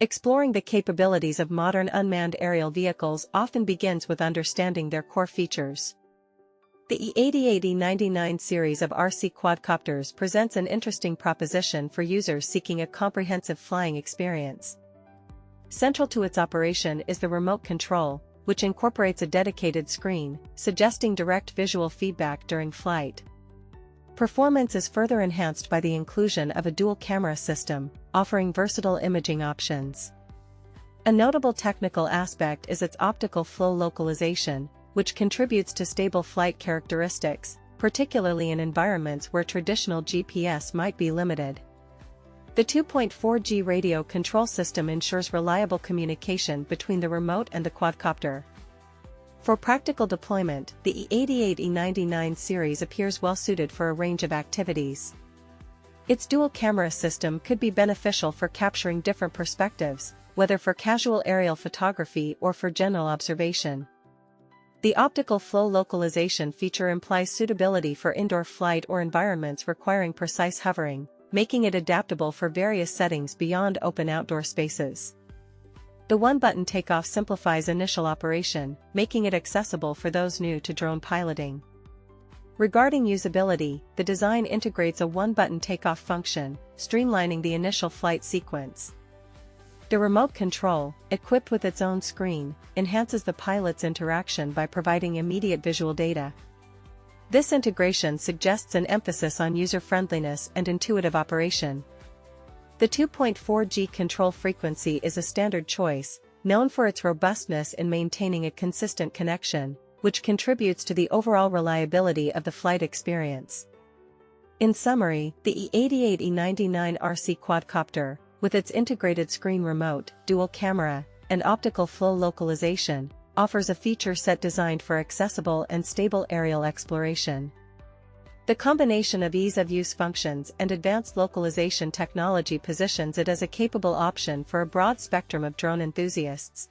Exploring the capabilities of modern unmanned aerial vehicles often begins with understanding their core features. The E88 E99 series of RC quadcopters presents an interesting proposition for users seeking a comprehensive flying experience. Central to its operation is the remote control, which incorporates a dedicated screen, suggesting direct visual feedback during flight. Performance is further enhanced by the inclusion of a dual-camera system, offering versatile imaging options. A notable technical aspect is its optical flow localization, which contributes to stable flight characteristics, particularly in environments where traditional GPS might be limited. The 2.4G radio control system ensures reliable communication between the remote and the quadcopter. For practical deployment, the E88 E99 series appears well suited for a range of activities. Its dual-camera system could be beneficial for capturing different perspectives, whether for casual aerial photography or for general observation. The optical flow localization feature implies suitability for indoor flight or environments requiring precise hovering, making it adaptable for various settings beyond open outdoor spaces. The one-button takeoff simplifies initial operation, making it accessible for those new to drone piloting. Regarding usability, the design integrates a one-button takeoff function, streamlining the initial flight sequence. The remote control, equipped with its own screen, enhances the pilot's interaction by providing immediate visual data. This integration suggests an emphasis on user-friendliness and intuitive operation. The 2.4G control frequency is a standard choice, known for its robustness in maintaining a consistent connection, which contributes to the overall reliability of the flight experience. In summary, the E88 E99 RC quadcopter, with its integrated screen remote, dual camera, and optical flow localization, offers a feature set designed for accessible and stable aerial exploration. The combination of ease-of-use functions and advanced localization technology positions it as a capable option for a broad spectrum of drone enthusiasts.